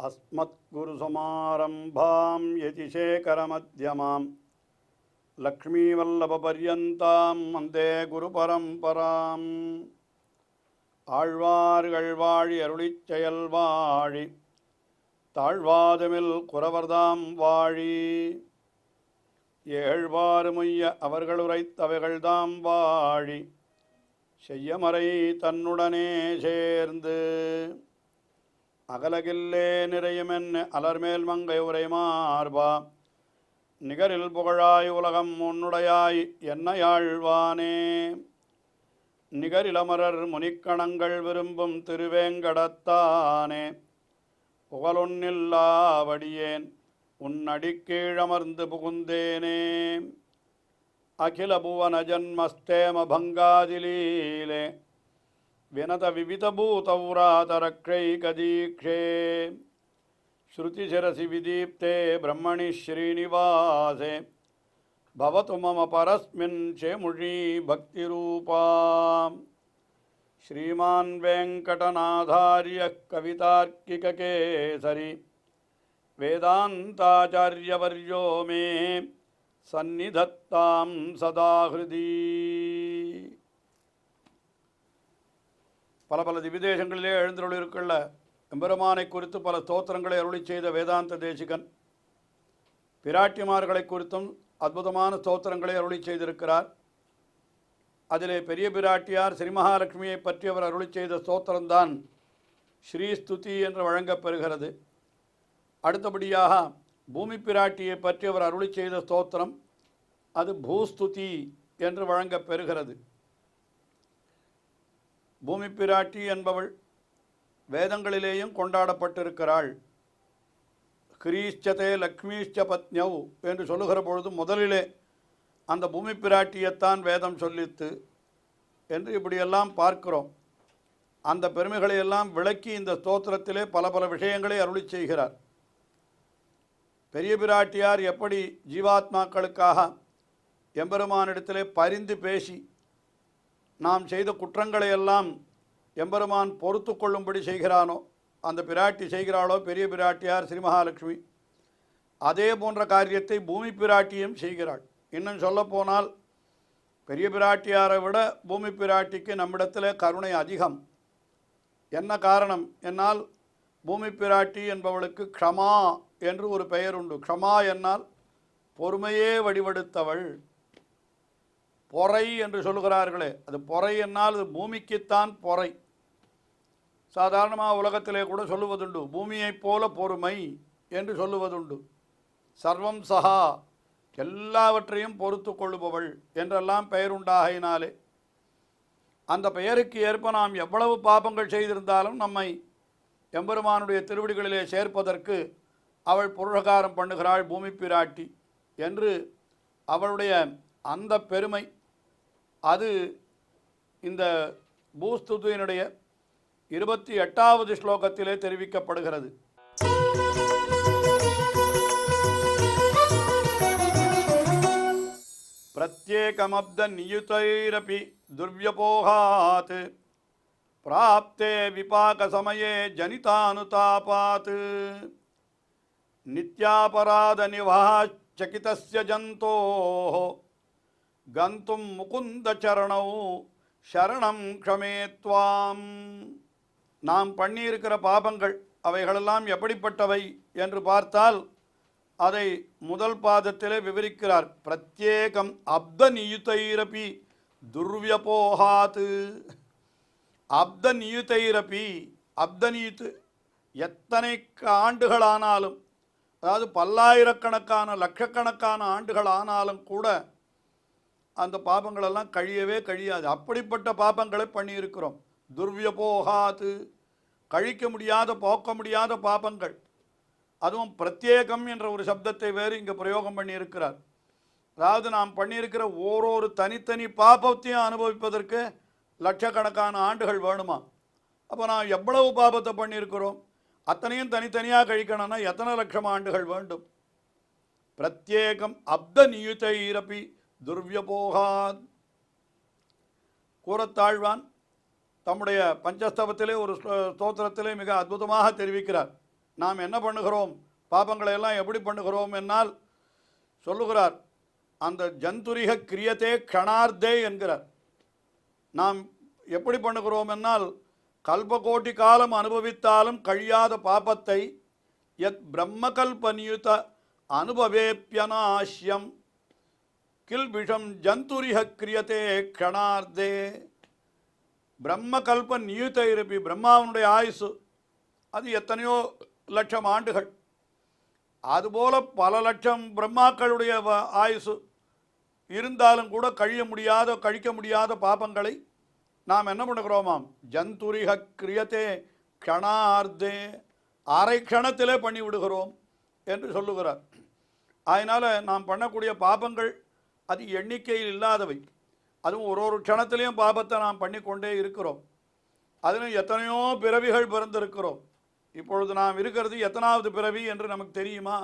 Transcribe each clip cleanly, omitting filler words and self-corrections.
अस्मत्गुरुसमारम्भां यतिशेखरमध्यमां लक्ष्मीवल्लभपर्यन्तां वन्दे गुरुपरम्पराम् ஆழ்வார்கள் வாழி அருளிச் செயல் வாழி தாழ்வாதுமில் குறவர்தாம் வாழி ஏழ்வாறுமுய்ய அவர்கள் உரைத்தவைகள்தாம் வாழி செய்யமறை தன்னுடனே சேர்ந்து அகலகில்லே நிறையுமென்ன அலர்மேல் மங்கை உரை மார்பா நிகரில் புகழாய் உலகம் உன்னுடையாய் என்னையாழ்வானே நிகரிலமரர் முனிக்கணங்கள் விரும்பும் திருவேங்கடத்தானே புகழொன்னில்லாவடியேன் உன்னடிக்கீழமர்ந்து புகுந்தேனே அகில புவன ஜன்மஸ்தேம பங்காதிலீலே வினத விவிதபூதௌராதரக்ஷைகதீக்ஷே ஸ்ருதிசிரசி விதீப்தே பிரம்மணி ஸ்ரீனிவாசே भवतु मम परस्मिन् चेमुषी भक्तिरूपा श्रीमान् वेङ्कटनाथार्यः कवितार्किककेसरी वेदान्ताचार्यवर्यो मे सन्निधत्तां सदा हृदि பல பல திவிதேசங்களிலே எழுந்தருளிருக்குள்ள எம்பெருமானை குறித்து பல ஸ்தோத்திரங்களை அருளி செய்த வேதாந்த தேசிகன் பிராட்டிமார்களை குறித்தும் அற்புதமான ஸ்தோத்திரங்களை அருளி செய்திருக்கிறார். அதிலே பெரிய பிராட்டியார் ஸ்ரீ மகாலட்சுமியை பற்றி அவர் அருளி செய்த ஸ்தோத்திரம்தான் ஸ்ரீஸ்துதி என்று வழங்கப்பெறுகிறது. அடுத்தபடியாக பூமி பிராட்டியை பற்றி அவர் அருளி செய்த ஸ்தோத்திரம் அது பூஸ்துதி என்று வழங்கப்பெறுகிறது. பூமி பிராட்டி என்பவள் வேதங்களிலேயும் கொண்டாடப்பட்டிருக்கிறாள். கிரீஷ்சதே லக்ஷ்மீஷ்ச பத்னியவ் என்று சொல்லுகிற பொழுது முதலிலே அந்த பூமி பிராட்டியைத்தான் வேதம் சொல்லித்து என்று இப்படியெல்லாம் பார்க்கிறோம். அந்த பெருமைகளையெல்லாம் விளக்கி இந்த ஸ்தோத்திரத்திலே பல பல விஷயங்களை அருளி செய்கிறார். பெரிய பிராட்டியார் எப்படி ஜீவாத்மாக்களுக்காக எம்பெருமானிடத்திலே பரிந்து பேசி நாம் செய்த குற்றங்களையெல்லாம் எம்பெருமான் பொறுத்து கொள்ளும்படி செய்கிறானோ அந்த பிராட்டி செய்கிறாளோ பெரிய பிராட்டியார் ஸ்ரீ மகாலட்சுமி, அதே போன்ற காரியத்தை பூமி பிராட்டியும் செய்கிறாள். இன்னும் சொல்லப்போனால் பெரிய பிராட்டியாரை விட பூமி பிராட்டிக்கு நம்மிடத்தில் கருணை அதிகம். என்ன காரணம் என்னால் பூமி பிராட்டி என்பவளுக்கு க்ஷமா என்று ஒரு பெயர் உண்டு. க்ஷமா என்னால் பொறுமையே வடிவெடுத்தவள். பொறை என்று சொல்லுகிறார்களே, அது பொறை என்னால் அது பூமிக்குத்தான் பொறை. சாதாரணமாக உலகத்திலே கூட சொல்லுவதுண்டு, பூமியைப் போல பொறுமை என்று சொல்லுவதுண்டு. சர்வம் சஹா, எல்லாவற்றையும் பொறுத்து கொள்ளுபவள் என்றெல்லாம் பெயர் உண்டாகினாலே அந்த பெயருக்கு ஏற்ப நாம் எவ்வளவு பாபங்கள் செய்திருந்தாலும் நம்மை எம்பெருமானுடைய திருவடிகளிலே சேர்ப்பதற்கு அவள் புருஷகாரம் பண்ணுகிறாள் பூமி பிராட்டி என்று அவளுடைய அந்த பெருமை அது இந்த பூஸ்துதியினுடைய 28வது ஸ்லோகத்திலே தெரிவிக்கப்படுகிறது. பிரத்யேகமப்த நியுதைரபி துர்வ்யபோகாத் பிராப்தே விபாக சமயே ஜனிதானுதாபாத் நித்யாபராத நிவாச்சகிதஸ்ய ஜந்தோः கந்தும் முகுந்த சரணௌ சரணம் க்ஷமேத்வாம். நாம் பண்ணியிருக்கிற பாபங்கள் அவைகளெல்லாம் எப்படிப்பட்டவை என்று பார்த்தால் அதை முதல் பாதத்திலே விவரிக்கிறார். பிரத்யேகம் அப்த நியுதைரபி துர்வ்யபோகாத். அப்த நியுதைரபி, அப்தநியுத்து எத்தனை ஆண்டுகளானாலும், அதாவது பல்லாயிரக்கணக்கான லட்சக்கணக்கான ஆண்டுகள் ஆனாலும் கூட அந்த பாபங்களெல்லாம் கழியவே கழியாது. அப்படிப்பட்ட பாபங்களை பண்ணியிருக்கிறோம். துர்வ்யபோகாது, கழிக்க முடியாத போக்க முடியாத பாபங்கள். அதுவும் பிரத்யேகம் என்ற ஒரு சப்தத்தை வேறு இங்கே பிரயோகம் பண்ணியிருக்கிறார். அதாவது நாம் பண்ணியிருக்கிற ஓரொரு தனித்தனி பாபத்தையும் அனுபவிப்பதற்கு லட்சக்கணக்கான ஆண்டுகள் வேணுமா? அப்போ நாம் எவ்வளவு பாபத்தை பண்ணியிருக்கிறோம், அத்தனையும் தனித்தனியாக கழிக்கணும்னா எத்தனை லட்சம் ஆண்டுகள் வேண்டும்? பிரத்யேகம் அப்த நியுதைரபி துர்வ்யபோகாத். கூறத்தாழ்வான் தம்முடைய பஞ்சஸ்தவத்திலே ஒரு ஸ்தோத்திரத்திலே மிக அற்புதமாக தெரிவிக்கிறார். நாம் என்ன பண்ணுகிறோம், பாபங்களை எல்லாம் எப்படி பண்ணுகிறோம் என்னால் சொல்லுகிறார், அந்த ஜந்துரிக கிரியத்தே க்ஷணார்த்தே என்கிறார். நாம் எப்படி பண்ணுகிறோம் என்னால் கல்பகோட்டி காலம் அனுபவித்தாலும் கழியாத பாபத்தை யத் பிரம்மகல்பநியுத அனுபவேப்யநாஷ்யம் கில்பிஷம் ஜந்துரிக கிரியத்தே க்ஷணார்த்தே. பிரம்மகல்ப நியுத இருப்பி, பிரம்மாவனுடைய ஆயுசு அது எத்தனையோ லட்சம் ஆண்டுகள், அதுபோல பல லட்சம் பிரம்மாக்களுடைய ஆயுசு இருந்தாலும் கூட கழிக்க முடியாத பாபங்களை நாம் என்ன பண்ணுகிறோமாம், ஜந்துரிக கிரியத்தே க்ஷணார்த்தே, அரை க்ஷணத்திலே பண்ணிவிடுகிறோம் என்று சொல்லுகிறார். அதனால் நாம் பண்ணக்கூடிய பாபங்கள் அது எண்ணிக்கையில் இல்லாதவை. அதுவும் ஒரு க்ஷணத்திலையும் பாபத்தை நாம் பண்ணிக்கொண்டே இருக்கிறோம். அதிலும் எத்தனையோ பிறவிகள் பிறந்திருக்கிறோம். இப்பொழுது நாம் இருக்கிறது எத்தனாவது பிறவி என்று நமக்கு தெரியுமா?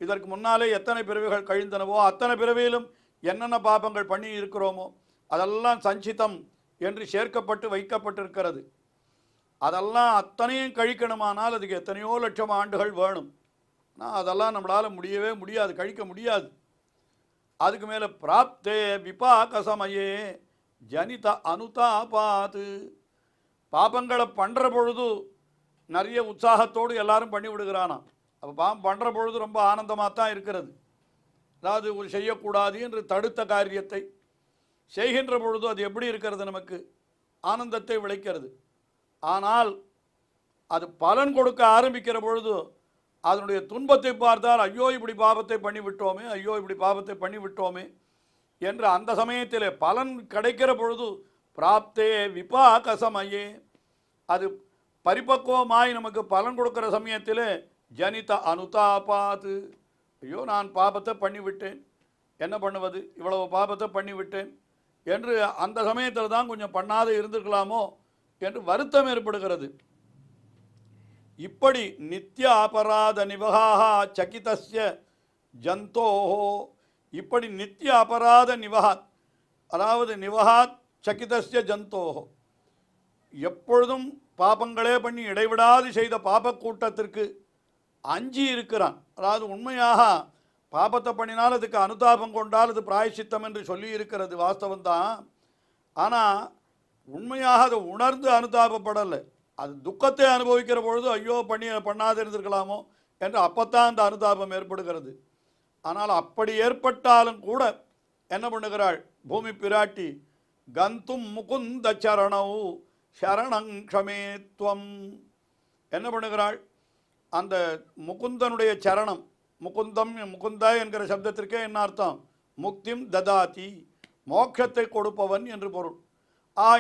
இதற்கு முன்னாலே எத்தனை பிறவிகள் கழிந்தனவோ அத்தனை பிறவியிலும் என்னென்ன பாபங்கள் பண்ணி இருக்கிறோமோ அதெல்லாம் சஞ்சிதம் என்று சேர்க்கப்பட்டு வைக்கப்பட்டிருக்கிறது. அதெல்லாம் அத்தனையும் கழிக்கணுமானால் அதுக்கு எத்தனையோ லட்சம் ஆண்டுகள் வேணும். ஆனால் அதெல்லாம் நம்மளால் முடியவே முடியாது, கழிக்க முடியாது. அதுக்கு மேலே பிராப்தே விபாக சமயே ஜனித அனுதாபாது, பாபங்களை பண்ணுற பொழுது நிறைய உற்சாகத்தோடு எல்லாரும் பண்ணி விடுகிறானா. அப்போ பாவம் பண்ணுற பொழுது ரொம்ப ஆனந்தமாக தான் இருக்கிறது. அதாவது ஒரு செய்யக்கூடாது என்று தடுத்த காரியத்தை செய்கின்ற பொழுது அது எப்படி இருக்கிறது, நமக்கு ஆனந்தத்தை விளைக்கிறது. ஆனால் அது பலன் கொடுக்க ஆரம்பிக்கிற பொழுது அதனுடைய துன்பத்தை பார்த்தால் ஐயோ இப்படி பாவத்தை பண்ணிவிட்டோமே, ஐயோ இப்படி பாவத்தை பண்ணிவிட்டோமே என்று அந்த சமயத்திலே பலன் கிடைக்கிற பொழுது பிராப்தே விபாக சமயே, அது பரிபக்குவமாய் நமக்கு பலன் கொடுக்கிற சமயத்தில் ஜனித அனுதாபாது, ஐயோ நான் பாபத்தை பண்ணிவிட்டேன், என்ன பண்ணுவது, இவ்வளவு பாபத்தை பண்ணிவிட்டேன் என்று அந்த சமயத்தில் தான் கொஞ்சம் பண்ணாத இருந்திருக்கலாமோ என்று வருத்தம் ஏற்படுகிறது. இப்படி நித்திய அபராத நிவகாஹா சகிதஸ்ய ஜந்தோஹோ, இப்படி நித்திய அபராத நிவகாத், அதாவது நிவகாத் சகிதஸ்ய ஜந்தோஹோ, எப்பொழுதும் பாபங்களே பண்ணி இடைவிடாது செய்த பாப கூட்டத்திற்கு அஞ்சி இருக்கிறான். அதாவது உண்மையாக பாபத்தை பண்ணினால் அதுக்கு அனுதாபம் கொண்டால் அது பிராயசித்தம் என்று சொல்லி இருக்கிறது வாஸ்தவம்தான். ஆனால் உண்மையாக அதை உணர்ந்து அனுதாபப்படலை, அது துக்கத்தை அனுபவிக்கிற பொழுது ஐயோ பண்ணாது இருந்திருக்கலாமோ என்று அப்போத்தான் அந்த அனுதாபம் ஏற்படுகிறது. ஆனால் அப்படி ஏற்பட்டாலும் கூட என்ன பண்ணுகிறாள் பூமி பிராட்டி, கந்தும் முகுந்த சரணவு சரணங் க்ஷமேத்வம், என்ன பண்ணுகிறாள், அந்த முகுந்தனுடைய சரணம், முகுந்தா என்கிற சப்தத்திற்கே என்ன அர்த்தம், முக்திம் ததாதி, மோட்சத்தை கொடுப்பவன் என்று பொருள்.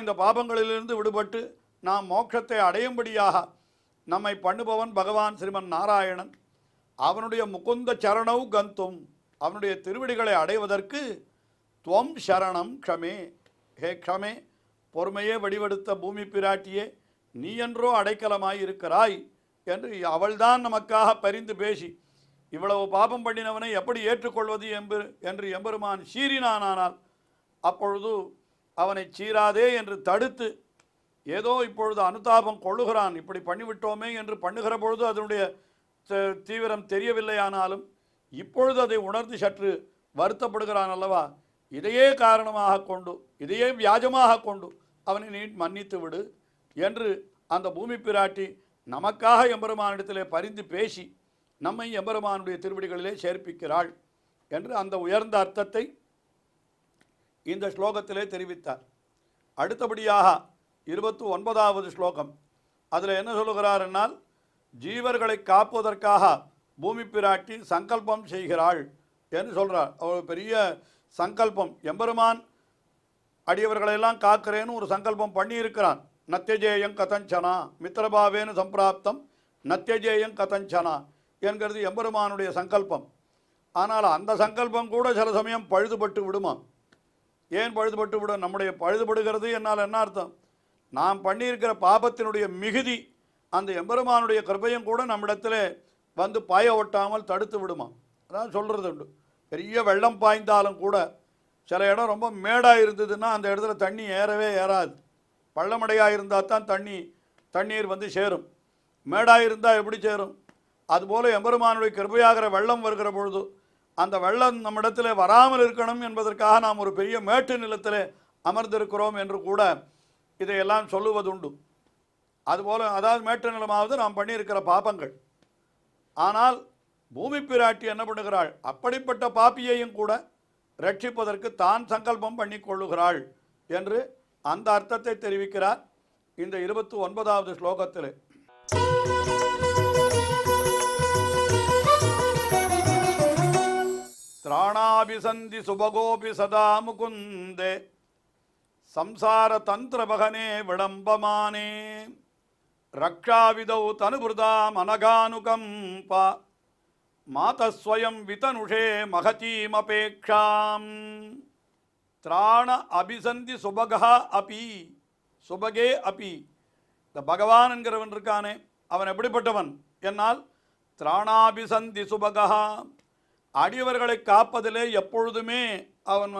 இந்த பாபங்களிலிருந்து விடுபட்டு நாம் மோட்சத்தை அடையும்படியாக நம்மை பண்ணுபவன் பகவான் ஸ்ரீமன் நாராயணன். அவனுடைய முகுந்த சரணவு கந்தும், அவனுடைய திருவடிகளை அடைவதற்கு துவம் சரணம் க்ஷமே, ஹே க்ஷமே, பொறுமையே வடிவெடுத்த பூமி பிராட்டியே, நீ என்றோ அடைக்கலமாய் இருக்கிறாய் என்று அவள்தான் நமக்காக பரிந்து பேசி இவ்வளவு பாபம் பண்ணினவனை எப்படி ஏற்றுக்கொள்வது என்று எம்பெருமான் சீறினானால் அப்பொழுது அவனை சீராதே என்று தடுத்து ஏதோ இப்பொழுது அனுதாபம் கொள்ளுகிறான், இப்படி பண்ணிவிட்டோமே என்று பண்ணுகிற பொழுது அதனுடைய தீவிரம் தெரியவில்லையானாலும் இப்பொழுது அதை உணர்ந்து சற்று வருத்தப்படுகிறான் அல்லவா. இதையே காரணமாக கொண்டு, இதையே வியாஜமாக கொண்டு அவனை நீ மன்னித்து விடு என்று அந்த பூமி பிராட்டி நமக்காக எம்பெருமானிடத்திலே பரிந்து பேசி நம்மை எம்பெருமானுடைய திருவடிகளிலே சேர்ப்பிக்கிறாள் என்று அந்த உயர்ந்த அர்த்தத்தை இந்த ஸ்லோகத்திலே தெரிவித்தார். அடுத்தபடியாக 29வது ஸ்லோகம், அதில் என்ன சொல்லுகிறார் என்னால், ஜீவர்களை காப்பதற்காக பூமி பிராட்டி சங்கல்பம் செய்கிறாள் என்று சொல்கிறார். அவர் பெரிய சங்கல்பம், எம்பெருமான் அடியவர்களெல்லாம் காக்கிறேன்னு ஒரு சங்கல்பம் பண்ணியிருக்கிறான். நத்தியஜேயம் கதஞ்சனா மித்திரபாவேனு சம்பிராப்தம் நத்தியஜேயம் கதஞ்சனா என்கிறது எம்பெருமானுடைய சங்கல்பம். ஆனால் அந்த சங்கல்பம் கூட சில சமயம் பழுதுபட்டு விடுமா. ஏன் பழுதுபட்டு விடும்? நம்முடைய பழுதுபடுகிறது என்னால் என்ன அர்த்தம், நாம் பண்ணியிருக்கிற பாபத்தினுடைய மிகுதி அந்த எம்பெருமானுடைய கிருபையும் கூட நம்மிடத்தில் வந்து பாய ஒட்டாமல் தடுத்து விடுமா. அதான் சொல்கிறது உண்டு. பெரிய வெள்ளம் பாய்ந்தாலும் கூட சில இடம் ரொம்ப மேடாக இருந்ததுன்னா அந்த இடத்துல தண்ணி ஏறவே ஏறாது. பள்ளமடையாக இருந்தால் தான் தண்ணீர் வந்து சேரும். மேடாக இருந்தால் எப்படி சேரும்? அதுபோல எம்பெருமானுடைய கிருபையாகிற வெள்ளம் வருகிற பொழுது அந்த வெள்ளம் நம்மிடத்தில் வராமல் இருக்கணும் என்பதற்காக நாம் ஒரு பெரிய மேட்டு நிலத்தில் அமர்ந்திருக்கிறோம் என்று கூட இதையெல்லாம் சொல்லுவதுண்டு. அதுபோல் அதாவது மேட்டு நிலமாவது நாம் பண்ணியிருக்கிற பாபங்கள். ஆனால் பூமி பிராட்டி என்ன பண்ணுகிறாள், அப்படிப்பட்ட பாப்பியையும் கூட ரட்சிப்பதற்கு தான் சங்கல்பம் பண்ணி கொள்ளுகிறாள் என்று அந்த அர்த்தத்தை தெரிவிக்கிறார் இந்த 29வது ஸ்லோகத்தில். திராணாபிசந்தி சுபகோபி சதா முகுந்தே சம்சார தந்திரபகனே விளம்பமானே ரக்ஷாவிதௌ தனுபிருதாம் அனகானுகம்பா மாதஸ்வயம் விதனுஷே மகதீமபேக்ஷாம். திராண அபிசந்தி சுபகா அபி சுபகே அபி. இந்த பகவான் என்கிறவன் இருக்கானே அவன் எப்படிப்பட்டவன் என்னால் திராணாபிசந்தி சுபகா, அடியவர்களை காப்பதிலே எப்பொழுதுமே அவன்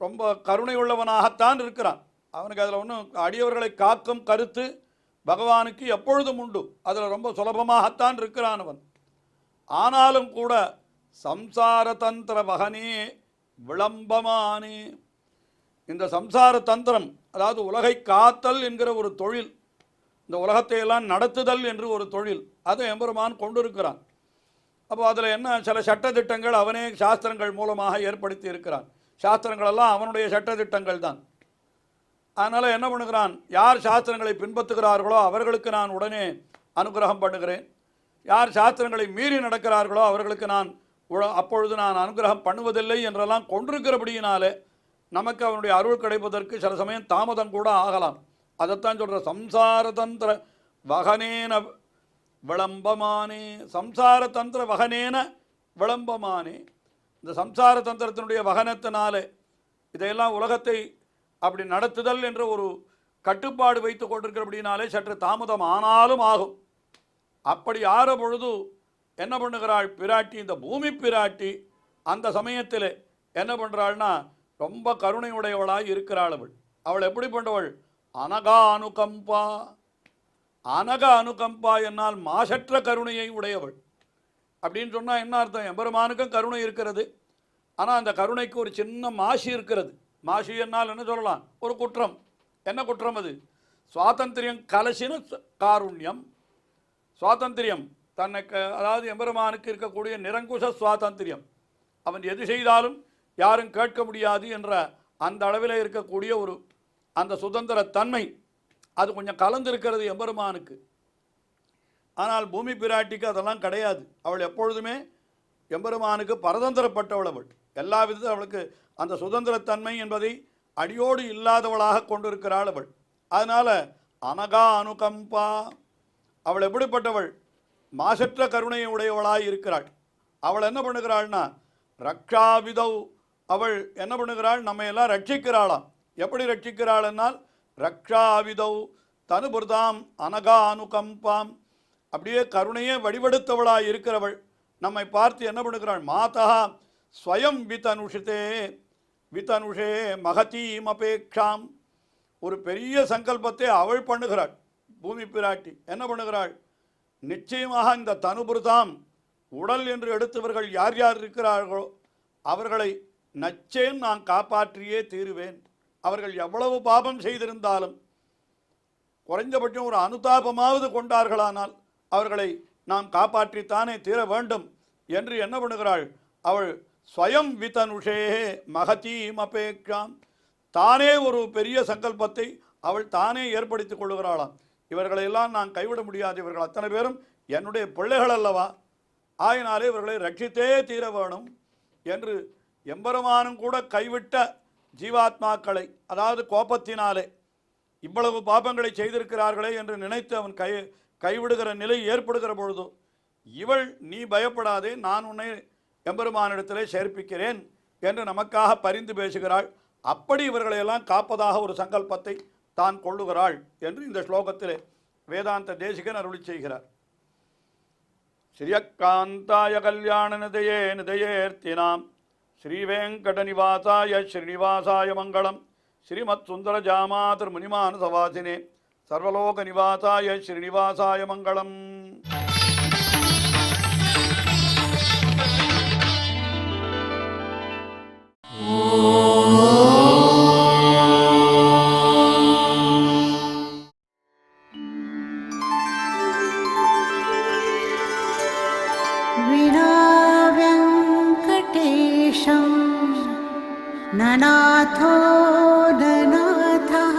ரொம்ப கருணை உள்ளவனாகத்தான் இருக்கிறான். அவனுக்கு அதில் ஒன்றும் அடியவர்களை காக்கும் கருத்து பகவானுக்கு எப்பொழுதும் உண்டு. அதில் ரொம்ப சுலபமாகத்தான் இருக்கிறான் அவன். ஆனாலும் கூட சம்சார தந்திர வகனே விளம்பமானே, இந்த சம்சார தந்திரம் அதாவது உலகை காத்தல் என்கிற ஒரு தொழில், இந்த உலகத்தை எல்லாம் நடத்துதல் என்று ஒரு தொழில், அதை எம்பெருமான் கொண்டிருக்கிறான். அப்போ அதில் என்ன, சில சட்டத்திட்டங்கள் அவனே சாஸ்திரங்கள் மூலமாக ஏற்படுத்தி இருக்கிறான். சாஸ்திரங்களெல்லாம் அவனுடைய சட்டத்திட்டங்கள் தான். அதனால் என்ன பண்ணுகிறான், யார் சாஸ்திரங்களை பின்பற்றுகிறார்களோ அவர்களுக்கு நான் உடனே அனுகிரகம் பண்ணுகிறேன். யார் சாஸ்திரங்களை மீறி நடக்கிறார்களோ அவர்களுக்கு நான் அப்பொழுது நான் அனுகிரகம் பண்ணுவதில்லை என்றெல்லாம் கொண்டிருக்கிறபடியினாலே நமக்கு அவனுடைய அருள் கிடைப்பதற்கு சில சமயம் தாமதம் கூட ஆகலாம். அதைத்தான் சொல்கிற சம்சார தந்திர வகனேன விளம்பமானே. சம்சார தந்திர வகனேன விளம்பமானே, இந்த சம்சார தந்திரத்தினுடைய வகனத்தினாலே இதையெல்லாம் உலகத்தை அப்படி நடத்துதல் என்ற ஒரு கட்டுப்பாடு வைத்து கொண்டிருக்கிறபடினாலே சற்று தாமதம் ஆனாலும் ஆகும். அப்படி ஆற பொழுது என்ன பண்ணுகிறாள் பிராட்டி, இந்த பூமி பிராட்டி அந்த சமயத்தில் என்ன பண்ணுறாள்னா ரொம்ப கருணை உடையவளாய் இருக்கிறாள். அவள் எப்படி பண்ணுவள், அனகா அனுகம்பா. அனக அனுகம்பா என்னால் மாசற்ற கருணையை உடையவள் அப்படின்னு சொன்னால் என்ன அர்த்தம், எம்பெருமானுக்கும் கருணை இருக்கிறது, ஆனால் அந்த கருணைக்கு ஒரு சின்ன மாசி இருக்கிறது. மாசி என்னால் என்ன சொல்லலாம், ஒரு குற்றம். என்ன குற்றம் அது, சுவாதந்திரியம் கலசின காருண்யம். சுவாதந்திரியம் தன்னை அதாவது எம்பெருமானுக்கு இருக்கக்கூடிய நிரங்குஷ சுவாதந்திரியம், அவன் எது செய்தாலும் யாரும் கேட்க முடியாது என்ற அந்த அளவில் இருக்கக்கூடிய ஒரு அந்த சுதந்திர தன்மை அது கொஞ்சம் கலந்திருக்கிறது எம்பெருமானுக்கு. ஆனால் பூமி பிராட்டிக்கு அதெல்லாம் கிடையாது. அவள் எப்பொழுதுமே எம்பெருமானுக்கு பரதந்திரப்பட்டவள். அவள் எல்லா விதத்தில் அவளுக்கு அந்த சுதந்திரத்தன்மை என்பதை அடியோடு இல்லாதவளாக கொண்டிருக்கிறாள் அவள். அதனால் அனகா அனுகம்பா, அவள் எப்படிப்பட்டவள், மாசற்ற கருணையை உடையவளாய் இருக்கிறாள். அவள் என்ன பண்ணுகிறாள்னா ரக்ஷாவிதௌ, அவள் என்ன பண்ணுகிறாள், நம்ம எல்லாம் ரட்சிக்கிறாளாம். எப்படி ரட்சிக்கிறாள் என்னால் ரக்ஷாவிதௌ தனுபிருதாம் அனகா அனுகம்பாம், அப்படியே கருணையே வடிவெடுத்தவளாய் இருக்கிறவள். நம்மை பார்த்து என்ன பண்ணுகிறாள், மாதா ஸ்வயம் விதனுஷிதே விதனுஷே மகதீம் அபேக்ஷாம். ஒரு பெரிய சங்கல்பத்தை அவள் பண்ணுகிறாள். பூமி பிராட்டி என்ன பண்ணுகிறாள், நிச்சயமாக இந்த தனுபிருதாம் உடல் என்று எடுத்தவர்கள் யார் யார் இருக்கிறார்களோ அவர்களை நிச்சயம் நான் காப்பாற்றியே தீருவேன். அவர்கள் எவ்வளவு பாபம் செய்திருந்தாலும் குறைந்தபட்சம் ஒரு அனுதாபமாவது கொண்டார்களானால் அவர்களை நாம் காப்பாற்றித்தானே தீர வேண்டும் என்று என்ன பண்ணுகிறாள் அவள், ஸ்வயம் விதனுஷே மகதீம் அபேக்ஷாம், தானே ஒரு பெரிய சங்கல்பத்தை அவள் தானே ஏற்படுத்தி கொள்ளுகிறாளாம். இவர்களையெல்லாம் நான் கைவிட முடியாது, இவர்கள் அத்தனை பேரும் என்னுடைய பிள்ளைகள் அல்லவா, ஆயினாலே இவர்களை ரட்சித்தே தீர வேணும் என்று எம்பெருமானும் கூட கைவிட்ட ஜீவாத்மாக்களை, அதாவது கோபத்தினாலே இவ்வளவு பாபங்களை செய்திருக்கிறார்களே என்று நினைத்து அவன் கைவிடுகிற நிலை ஏற்படுகிற பொழுது இவள், நீ பயப்படாதே, நான் உன்னை எம்பெருமானிடத்திலே சேர்ப்பிக்கிறேன் என்று நமக்காக பரிந்து பேசுகிறாள். அப்படி இவர்களையெல்லாம் காப்பதாக ஒரு சங்கல்பத்தை தான் கொள்ளுகிறாள் என்று இந்த ஸ்லோகத்திலே வேதாந்த தேசிகன் அருளி செய்கிறார். ஸ்ரீயக்காந்தாய கல்யாண நிதையே நிதையேர்த்தினாம் ஸ்ரீவேங்கட நிவாசாய ஸ்ரீனிவாசாய மங்களம். ஸ்ரீமத் சுந்தர ஜாமாதர் முனிமான சவாசினே சர்வலோக நிவாசாய ஸ்ரீனிவாசாய மங்களம். अनाथो ननाथः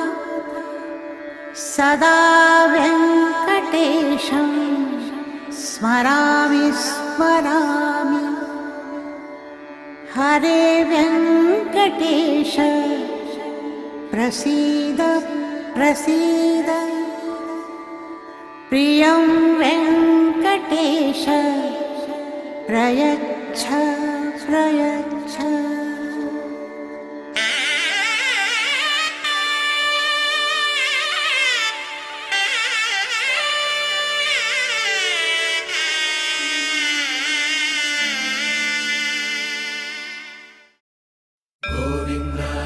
सदा वेङ्कटेशं स्मरामि स्मरामि। हरे वेङ्कटेश प्रसीद प्रसीद। प्रियं वेङ्कटेश प्रयच्छ प्रयच्छ। गोविन्द